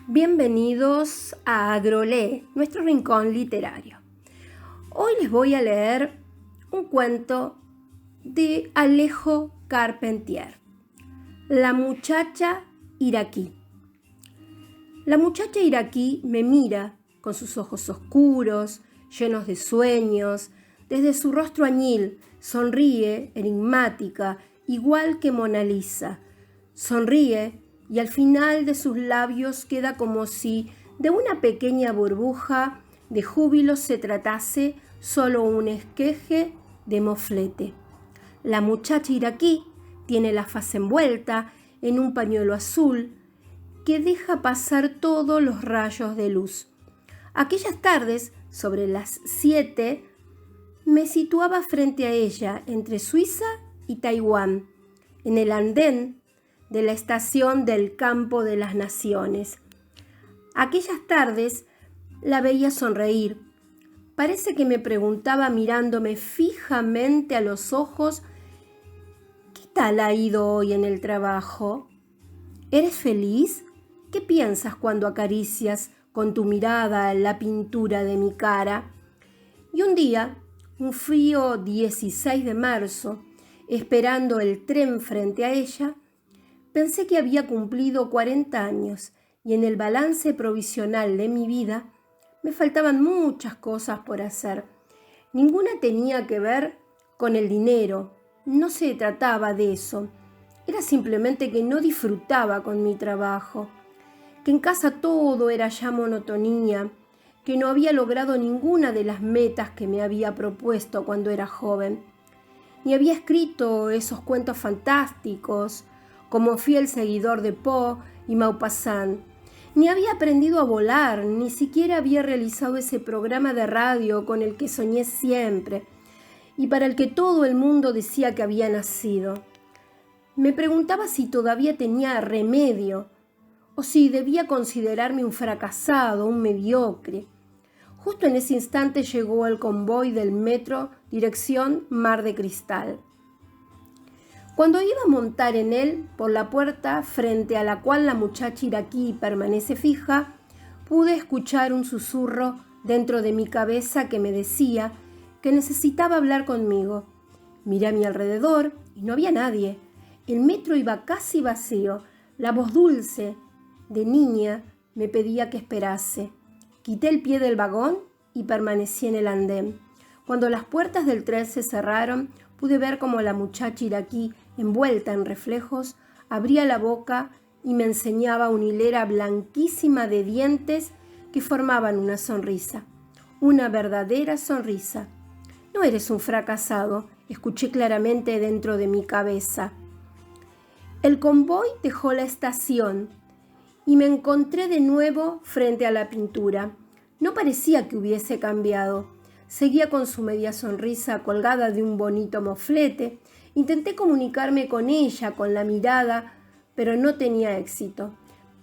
Bienvenidos a Agrolé, nuestro rincón literario. Hoy les voy a leer un cuento de Alejo Carpentier, La muchacha iraquí. La muchacha iraquí me mira con sus ojos oscuros, llenos de sueños. Desde su rostro añil sonríe, enigmática, igual que Mona Lisa. Sonríe y al final de sus labios queda como si de una pequeña burbuja de júbilo se tratase solo un esqueje de moflete. La muchacha iraquí tiene la faz envuelta en un pañuelo azul que deja pasar todos los rayos de luz. Aquellas tardes, sobre las 7, me situaba frente a ella, entre Suiza y Taiwán, en el andén de la estación del Campo de las Naciones. Aquellas tardes la veía sonreír. Parece que me preguntaba mirándome fijamente a los ojos: ¿qué tal ha ido hoy en el trabajo? ¿Eres feliz? ¿Qué piensas cuando acaricias con tu mirada la pintura de mi cara? Y un día, un frío 16 de marzo, esperando el tren frente a ella, pensé que había cumplido 40 años y en el balance provisional de mi vida me faltaban muchas cosas por hacer. Ninguna tenía que ver con el dinero, no se trataba de eso. Era simplemente que no disfrutaba con mi trabajo, que en casa todo era ya monotonía, que no había logrado ninguna de las metas que me había propuesto cuando era joven. Ni había escrito esos cuentos fantásticos como fiel seguidor de Poe y Maupassant, ni había aprendido a volar, ni siquiera había realizado ese programa de radio con el que soñé siempre y para el que todo el mundo decía que había nacido. Me preguntaba si todavía tenía remedio o si debía considerarme un fracasado, un mediocre. Justo en ese instante llegó el convoy del metro dirección Mar de Cristal. Cuando iba a montar en él, por la puerta frente a la cual la muchacha iraquí permanece fija, pude escuchar un susurro dentro de mi cabeza que me decía que necesitaba hablar conmigo. Miré a mi alrededor y no había nadie. El metro iba casi vacío. La voz dulce de niña me pedía que esperase. Quité el pie del vagón y permanecí en el andén. Cuando las puertas del tren se cerraron, pude ver cómo la muchacha iraquí, envuelta en reflejos, abría la boca y me enseñaba una hilera blanquísima de dientes que formaban una sonrisa, una verdadera sonrisa. «No eres un fracasado», escuché claramente dentro de mi cabeza. El convoy dejó la estación y me encontré de nuevo frente a la pintura. No parecía que hubiese cambiado. Seguía con su media sonrisa colgada de un bonito moflete. Intenté comunicarme con ella con la mirada, pero no tenía éxito.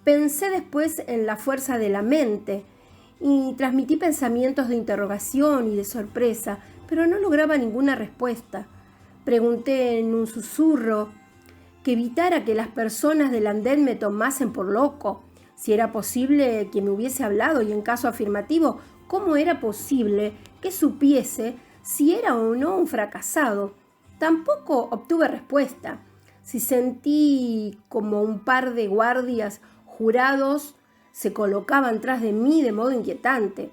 Pensé después en la fuerza de la mente y transmití pensamientos de interrogación y de sorpresa, pero no lograba ninguna respuesta. Pregunté en un susurro que evitara que las personas del andén me tomasen por loco, si era posible que me hubiese hablado y en caso afirmativo, ¿cómo era posible que supiese si era o no un fracasado? Tampoco obtuve respuesta. Si sentí como un par de guardias jurados se colocaban tras de mí de modo inquietante,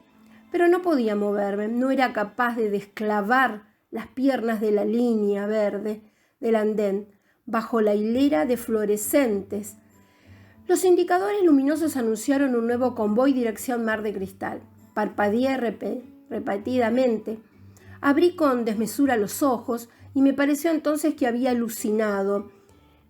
pero no podía moverme, no era capaz de desclavar las piernas de la línea verde del andén bajo la hilera de fluorescentes. Los indicadores luminosos anunciaron un nuevo convoy dirección Mar de Cristal. Parpadeé repetidamente. Abrí con desmesura los ojos y me pareció entonces que había alucinado.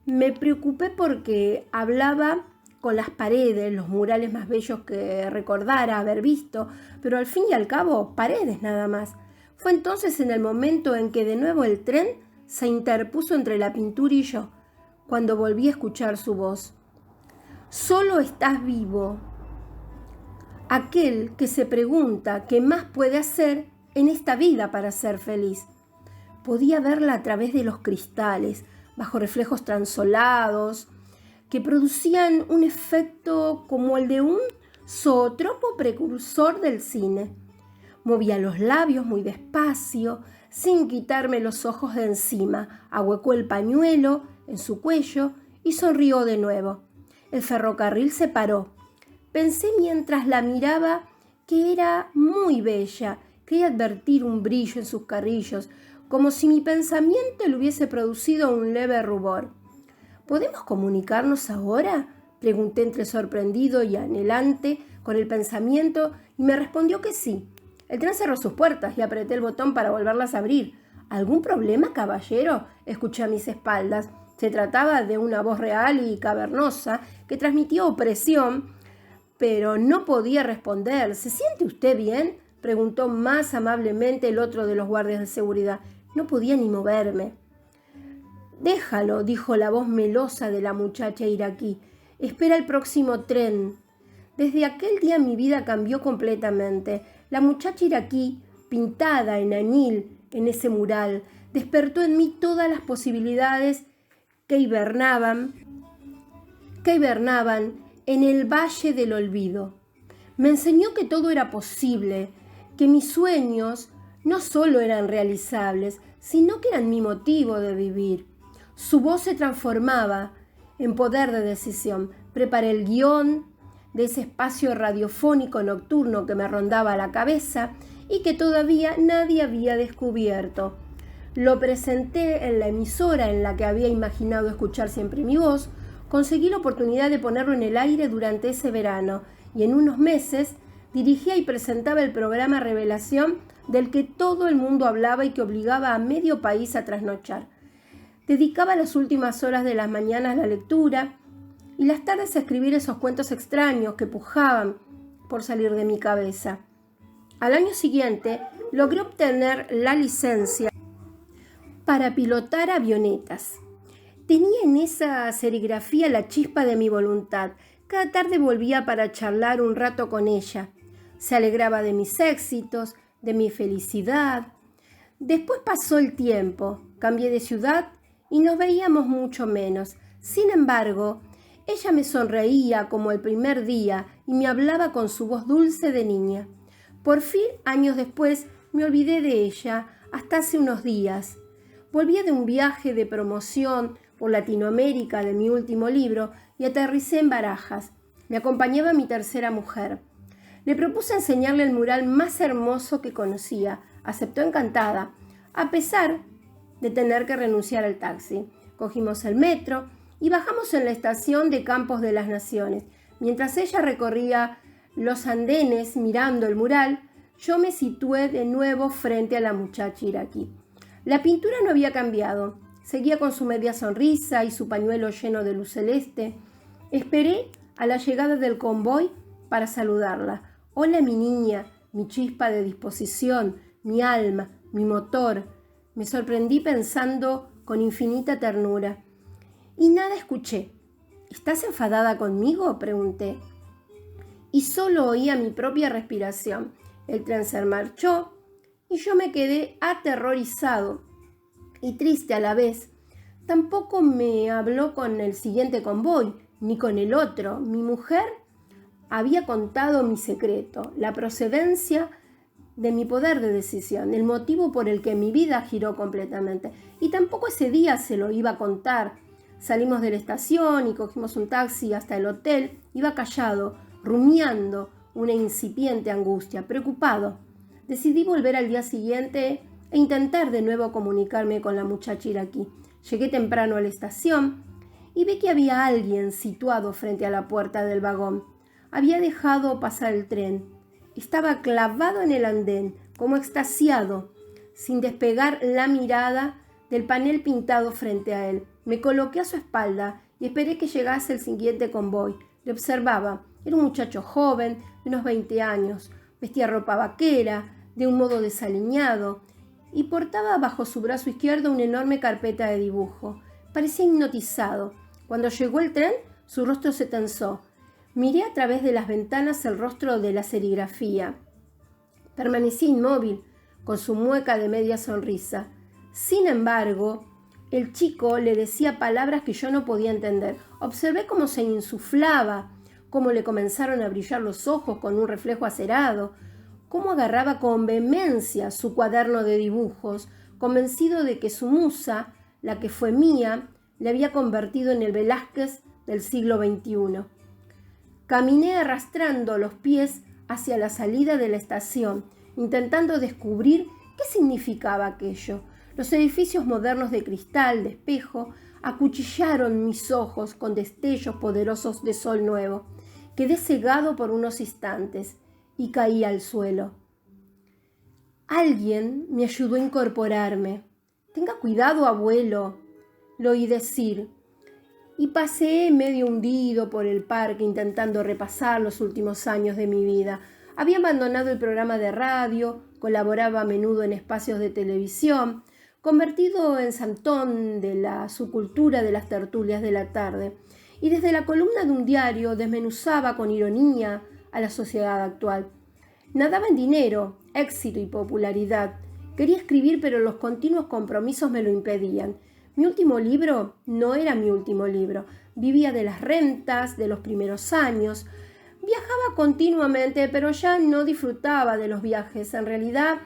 Me preocupé porque hablaba con las paredes, los murales más bellos que recordara haber visto, pero al fin y al cabo, paredes nada más. Fue entonces en el momento en que de nuevo el tren se interpuso entre la pintura y yo, cuando volví a escuchar su voz. «Solo estás vivo». Aquel que se pregunta qué más puede hacer en esta vida para ser feliz. Podía verla a través de los cristales, bajo reflejos transolados, que producían un efecto como el de un zootropo precursor del cine. Movía los labios muy despacio, sin quitarme los ojos de encima, ahuecó el pañuelo en su cuello y sonrió de nuevo. El ferrocarril se paró. Pensé mientras la miraba que era muy bella. Quería advertir un brillo en sus carrillos, como si mi pensamiento le hubiese producido un leve rubor. ¿Podemos comunicarnos ahora?, pregunté entre sorprendido y anhelante con el pensamiento, y me respondió que sí. El tren cerró sus puertas y apreté el botón para volverlas a abrir. ¿Algún problema, caballero?, escuché a mis espaldas. Se trataba de una voz real y cavernosa que transmitía opresión, pero no podía responder. ¿Se siente usted bien?, preguntó más amablemente el otro de los guardias de seguridad. No podía ni moverme. Déjalo, dijo la voz melosa de la muchacha iraquí. Espera el próximo tren. Desde aquel día mi vida cambió completamente. La muchacha iraquí, pintada en añil en ese mural, despertó en mí todas las posibilidades que hibernaban en el valle del olvido. Me enseñó que todo era posible, que mis sueños no solo eran realizables, sino que eran mi motivo de vivir. Su voz se transformaba en poder de decisión. Preparé el guión de ese espacio radiofónico nocturno que me rondaba la cabeza y que todavía nadie había descubierto. Lo presenté en la emisora en la que había imaginado escuchar siempre mi voz. Conseguí la oportunidad de ponerlo en el aire durante ese verano y en unos meses dirigía y presentaba el programa Revelación, del que todo el mundo hablaba y que obligaba a medio país a trasnochar. Dedicaba las últimas horas de las mañanas a la lectura y las tardes a escribir esos cuentos extraños que pujaban por salir de mi cabeza. Al año siguiente logré obtener la licencia para pilotar avionetas. Tenía en esa serigrafía la chispa de mi voluntad. Cada tarde volvía para charlar un rato con ella. Se alegraba de mis éxitos, de mi felicidad. Después pasó el tiempo, cambié de ciudad y nos veíamos mucho menos. Sin embargo, ella me sonreía como el primer día y me hablaba con su voz dulce de niña. Por fin, años después, me olvidé de ella hasta hace unos días. Volvía de un viaje de promoción por Latinoamérica de mi último libro y aterricé en Barajas. Me acompañaba mi tercera mujer. Le propuse enseñarle el mural más hermoso que conocía. Aceptó encantada, a pesar de tener que renunciar al taxi. Cogimos el metro y bajamos en la estación de Campos de las Naciones. Mientras ella recorría los andenes mirando el mural, yo me situé de nuevo frente a la muchacha iraquí. La pintura no había cambiado. Seguía con su media sonrisa y su pañuelo lleno de luz celeste. Esperé a la llegada del convoy para saludarla. Hola, mi niña, mi chispa de disposición, mi alma, mi motor. Me sorprendí pensando con infinita ternura. Y nada escuché. ¿Estás enfadada conmigo?, pregunté. Y solo oía mi propia respiración. El tren se marchó y yo me quedé aterrorizado y triste a la vez. Tampoco me habló con el siguiente convoy, ni con el otro. Mi mujer había contado mi secreto, la procedencia de mi poder de decisión, el motivo por el que mi vida giró completamente. Y tampoco ese día se lo iba a contar. Salimos de la estación y cogimos un taxi hasta el hotel. Iba callado, rumiando una incipiente angustia, preocupado. Decidí volver al día siguiente e intentar de nuevo comunicarme con la muchacha iraquí. Llegué temprano a la estación y vi que había alguien situado frente a la puerta del vagón. Había dejado pasar el tren. Estaba clavado en el andén, como extasiado, sin despegar la mirada del panel pintado frente a él. Me coloqué a su espalda y esperé que llegase el siguiente convoy. Le observaba. Era un muchacho joven, de unos 20 años. Vestía ropa vaquera, de un modo desaliñado, y portaba bajo su brazo izquierdo una enorme carpeta de dibujo. Parecía hipnotizado. Cuando llegó el tren, su rostro se tensó. Miré a través de las ventanas el rostro de la serigrafía. Permanecí inmóvil, con su mueca de media sonrisa. Sin embargo, el chico le decía palabras que yo no podía entender. Observé cómo se insuflaba, cómo le comenzaron a brillar los ojos con un reflejo acerado, cómo agarraba con vehemencia su cuaderno de dibujos, convencido de que su musa, la que fue mía, le había convertido en el Velázquez del siglo XXI. Caminé arrastrando los pies hacia la salida de la estación, intentando descubrir qué significaba aquello. Los edificios modernos de cristal, de espejo, acuchillaron mis ojos con destellos poderosos de sol nuevo. Quedé cegado por unos instantes y caí al suelo. Alguien me ayudó a incorporarme. «Tenga cuidado, abuelo», lo oí decir, y pasé medio hundido por el parque intentando repasar los últimos años de mi vida. Había abandonado el programa de radio, colaboraba a menudo en espacios de televisión, convertido en santón de la subcultura de las tertulias de la tarde, y desde la columna de un diario desmenuzaba con ironía a la sociedad actual. Nadaba en dinero, éxito y popularidad. Quería escribir, pero los continuos compromisos me lo impedían. Mi último libro no era mi último libro. Vivía de las rentas de los primeros años. Viajaba continuamente, pero ya no disfrutaba de los viajes. En realidad,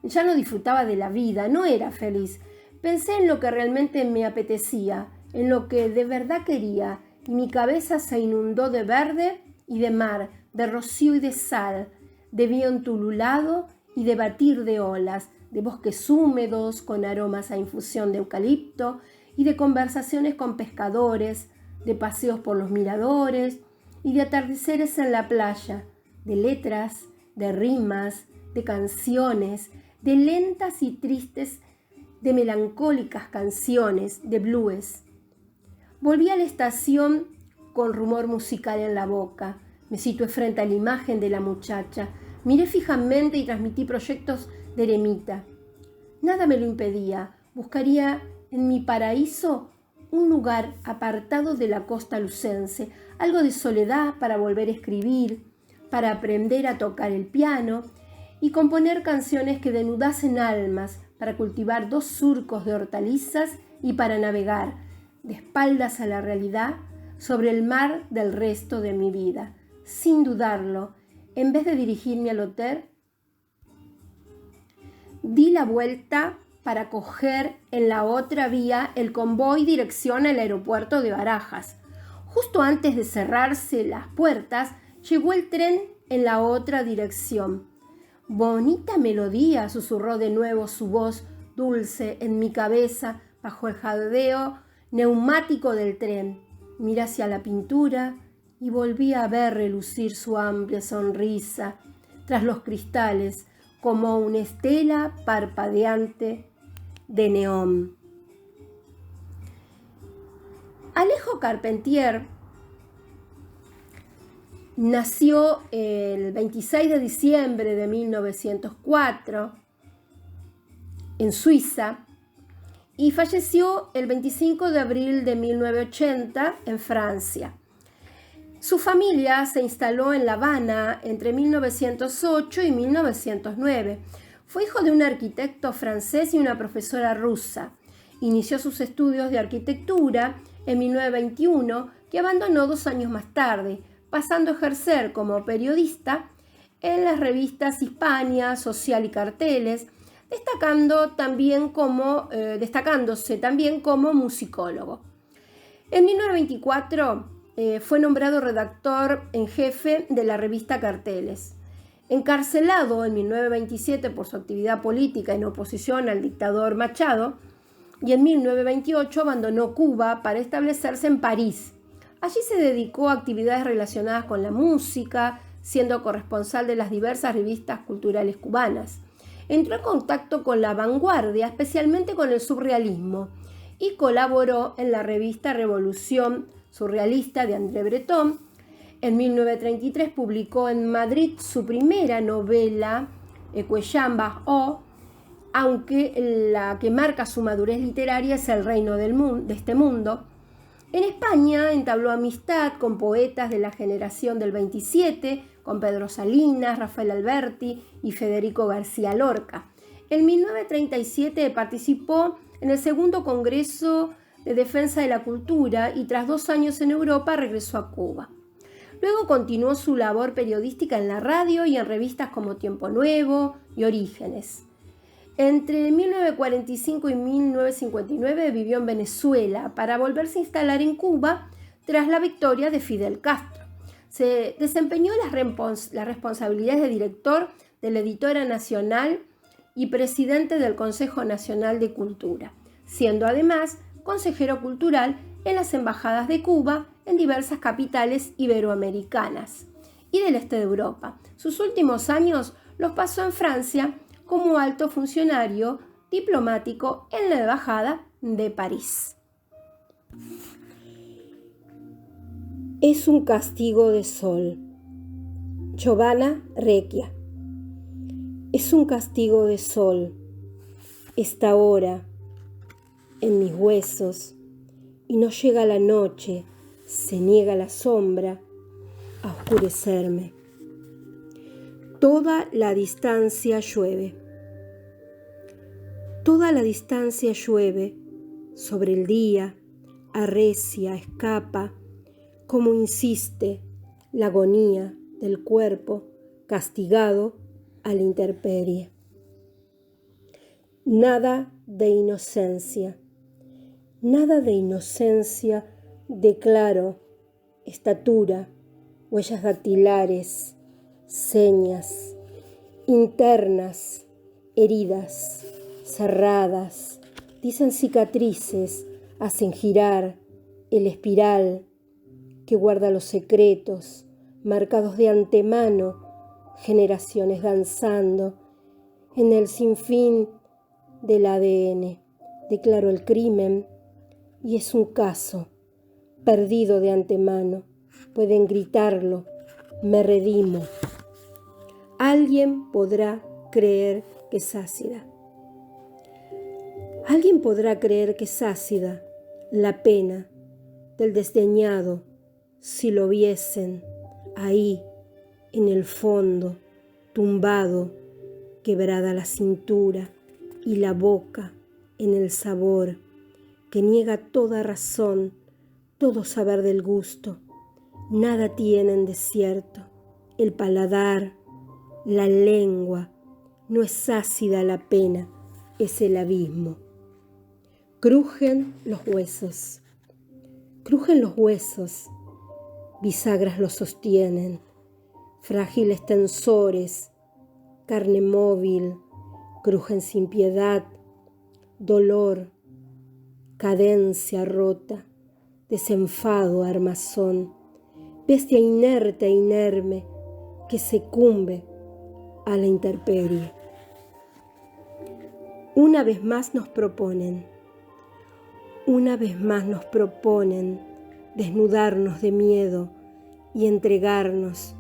ya no disfrutaba de la vida. No era feliz. Pensé en lo que realmente me apetecía, en lo que de verdad quería, y mi cabeza se inundó de verde y de mar, de rocío y de sal, de viento ululado y de batir de olas, de bosques húmedos con aromas a infusión de eucalipto y de conversaciones con pescadores, de paseos por los miradores y de atardeceres en la playa, de letras, de rimas, de canciones, de lentas y tristes, de melancólicas canciones, de blues. Volví a la estación con rumor musical en la boca. Me situé frente a la imagen de la muchacha. Miré fijamente y transmití proyectos de eremita. Nada me lo impedía. Buscaría en mi paraíso un lugar apartado de la costa lucense, algo de soledad para volver a escribir, para aprender a tocar el piano y componer canciones que denudasen almas, para cultivar 2 surcos de hortalizas y para navegar, de espaldas a la realidad, sobre el mar del resto de mi vida. Sin dudarlo, en vez de dirigirme al hotel, di la vuelta para coger en la otra vía el convoy dirección al aeropuerto de Barajas. Justo antes de cerrarse las puertas, llegó el tren en la otra dirección. «Bonita melodía», susurró de nuevo su voz dulce en mi cabeza bajo el jadeo neumático del tren. Miré hacia la pintura y volví a ver relucir su amplia sonrisa tras los cristales como una estela parpadeante de neón. Alejo Carpentier nació el 26 de diciembre de 1904 en Suiza y falleció el 25 de abril de 1980 en Francia. Su familia se instaló en La Habana entre 1908 y 1909. Fue hijo de un arquitecto francés y una profesora rusa. Inició sus estudios de arquitectura en 1921, que abandonó 2 años más tarde, pasando a ejercer como periodista en las revistas Hispania, Social y Carteles, destacándose también como musicólogo. En 1924 fue nombrado redactor en jefe de la revista Carteles. Encarcelado en 1927 por su actividad política en oposición al dictador Machado, y en 1928 abandonó Cuba para establecerse en París. Allí se dedicó a actividades relacionadas con la música, siendo corresponsal de las diversas revistas culturales cubanas. Entró en contacto con la vanguardia, especialmente con el surrealismo, y colaboró en la revista Revolución Surrealista de André Breton. En 1933 publicó en Madrid su primera novela, Cuellambas o, aunque la que marca su madurez literaria es El reino de este mundo. En España entabló amistad con poetas de la generación del 27, con Pedro Salinas, Rafael Alberti y Federico García Lorca. En 1937 participó en el segundo Congreso de defensa de la cultura y tras 2 años en Europa regresó a Cuba. Luego continuó su labor periodística en la radio y en revistas como Tiempo Nuevo y Orígenes. Entre 1945 y 1959 vivió en Venezuela para volverse a instalar en Cuba tras la victoria de Fidel Castro. Se desempeñó las responsabilidades de director de la Editora Nacional y presidente del Consejo Nacional de Cultura, siendo además consejero cultural en las embajadas de Cuba en diversas capitales iberoamericanas y del este de Europa. Sus últimos años los pasó en Francia como alto funcionario diplomático en la Embajada de París. Es un castigo de sol. Giovanna Recchia. Es un castigo de sol esta hora en mis huesos, y no llega la noche, se niega la sombra a oscurecerme. Toda la distancia llueve. Toda la distancia llueve sobre el día, arrecia, escapa, como insiste la agonía del cuerpo castigado a la intemperie. Nada de inocencia declaro, estatura, huellas dactilares, señas, internas, heridas, cerradas, dicen cicatrices, hacen girar el espiral que guarda los secretos, marcados de antemano, generaciones danzando en el sinfín del ADN. Declaro el crimen y es un caso perdido de antemano. Pueden gritarlo, me redimo. Alguien podrá creer que es ácida. Alguien podrá creer que es ácida la pena del desdeñado si lo viesen ahí en el fondo, tumbado, quebrada la cintura y la boca en el sabor que niega toda razón, todo saber del gusto. Nada tienen de cierto. El paladar, la lengua, no es ácida la pena, es el abismo. Crujen los huesos, bisagras los sostienen, frágiles tensores, carne móvil, crujen sin piedad, dolor, cadencia rota, desenfado armazón, bestia inerte e inerme que sucumbe a la intemperie. Una vez más nos proponen desnudarnos de miedo y entregarnos,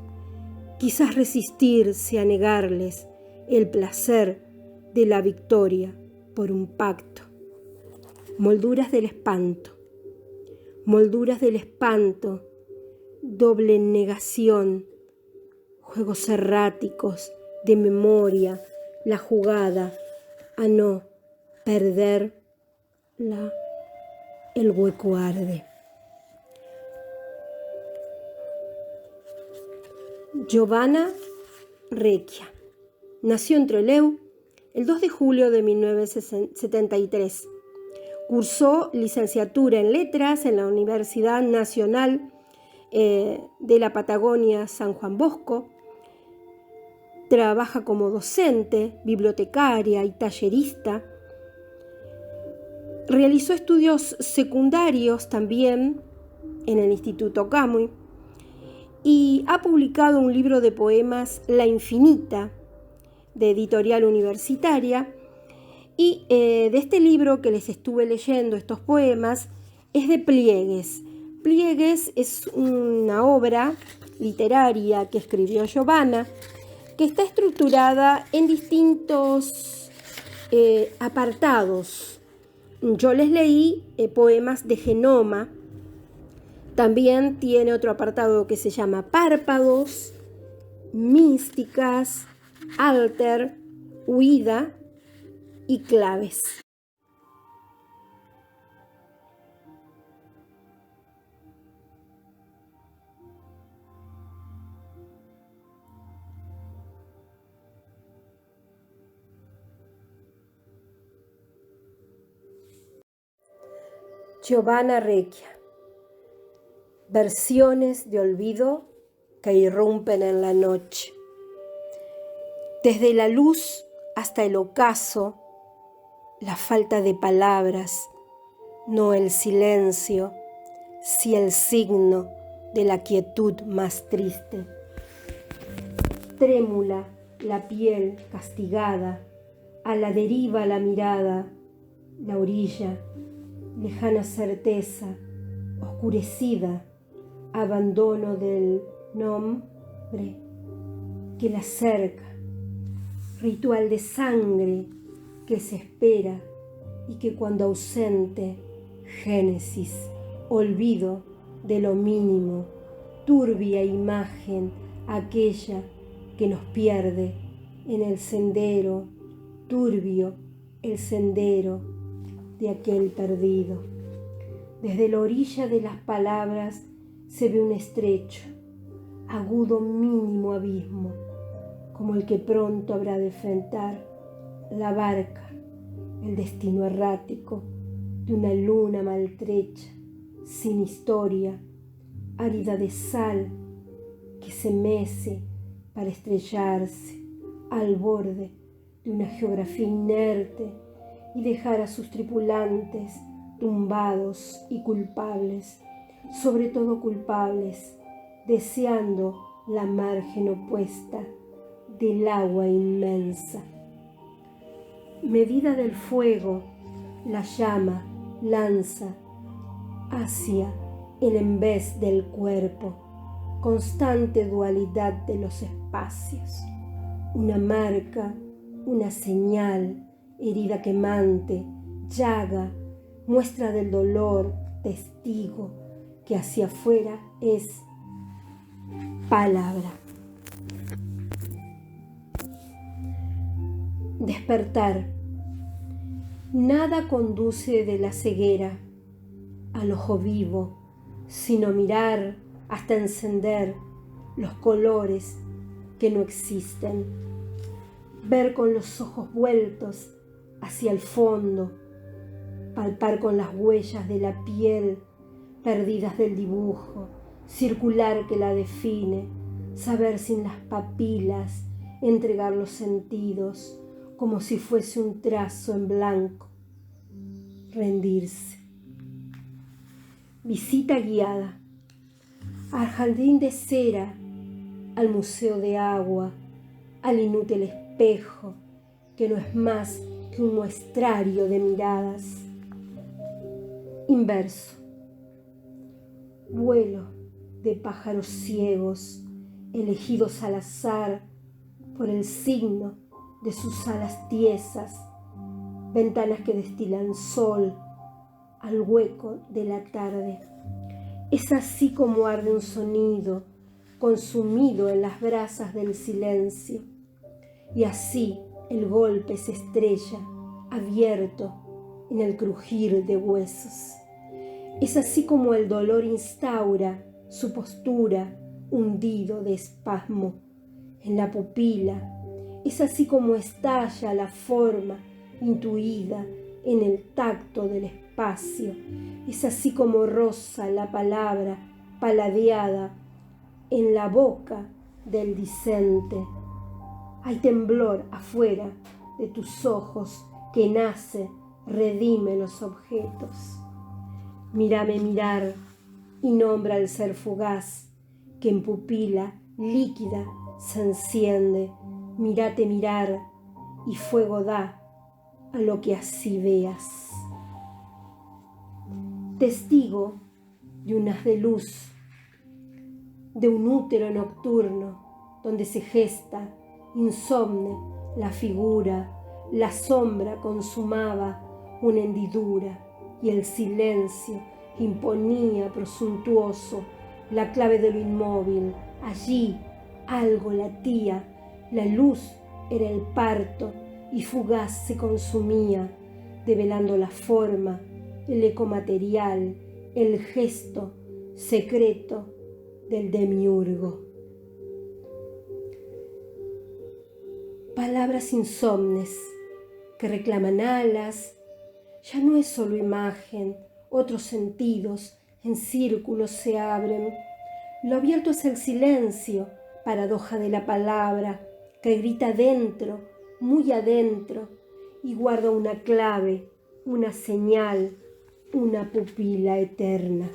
quizás resistirse a negarles el placer de la victoria por un pacto. Molduras del espanto, doble negación, juegos erráticos de memoria, la jugada a no perderla, el hueco arde. Giovanna Recchia nació en Trelew el 2 de julio de 1973. Cursó licenciatura en Letras en la Universidad Nacional de la Patagonia San Juan Bosco. Trabaja como docente, bibliotecaria y tallerista. Realizó estudios secundarios también en el Instituto Camuy y ha publicado un libro de poemas, La Infinita, de Editorial Universitaria. Y de este libro que les estuve leyendo, estos poemas, es de Pliegues. Pliegues es una obra literaria que escribió Giovanna, que está estructurada en distintos apartados. Yo les leí poemas de Genoma. También tiene otro apartado que se llama Párpados, Místicas, Alter, Huida y Claves. Giovanna Recchia. Versiones de olvido que irrumpen en la noche. Desde la luz hasta el ocaso, la falta de palabras, no el silencio, sí el signo de la quietud más triste. Trémula la piel castigada, a la deriva la mirada, la orilla, lejana certeza, oscurecida, abandono del nombre que la cerca, ritual de sangre que se espera y que cuando ausente, génesis, olvido de lo mínimo, turbia imagen aquella que nos pierde en el sendero, turbio el sendero de aquel perdido. Desde la orilla de las palabras se ve un estrecho, agudo mínimo abismo, como el que pronto habrá de enfrentar la barca, el destino errático de una luna maltrecha, sin historia, árida de sal que se mece para estrellarse al borde de una geografía inerte y dejar a sus tripulantes tumbados y culpables, sobre todo culpables, deseando la margen opuesta del agua inmensa. Medida del fuego, la llama lanza hacia el en vez del cuerpo, constante dualidad de los espacios, una marca, una señal, herida quemante, llaga, muestra del dolor, testigo, que hacia afuera es palabra. Despertar. Nada conduce de la ceguera al ojo vivo, sino mirar hasta encender los colores que no existen. Ver con los ojos vueltos hacia el fondo, palpar con las huellas de la piel perdidas del dibujo, circular que la define, saber sin las papilas, entregar los sentidos como si fuese un trazo en blanco, rendirse. Visita guiada al jardín de cera, al museo de agua, al inútil espejo que no es más que un muestrario de miradas. Inverso. Vuelo de pájaros ciegos, elegidos al azar por el signo de sus alas tiesas, ventanas que destilan sol al hueco de la tarde. Es así como arde un sonido consumido en las brasas del silencio, y así el golpe se estrella abierto en el crujir de huesos. Es así como el dolor instaura su postura hundido de espasmo en la pupila. Es así como estalla la forma intuida en el tacto del espacio. Es así como roza la palabra paladeada en la boca del discente. Hay temblor afuera de tus ojos que nace, redime los objetos. Mírame mirar y nombra el ser fugaz que en pupila líquida se enciende. Mírate mirar y fuego da a lo que así veas. Testigo de un haz de luz, de un útero nocturno donde se gesta insomne la figura, la sombra consumaba una hendidura y el silencio imponía presuntuoso la clave de lo inmóvil. Allí algo latía, la luz era el parto y fugaz se consumía, develando la forma, el eco material, el gesto secreto del demiurgo. Palabras insomnes que reclaman alas, ya no es solo imagen otros sentidos en círculos se abren. Lo abierto es el silencio, paradoja de la palabra, que grita dentro, muy adentro, y guarda una clave, una señal, una pupila eterna.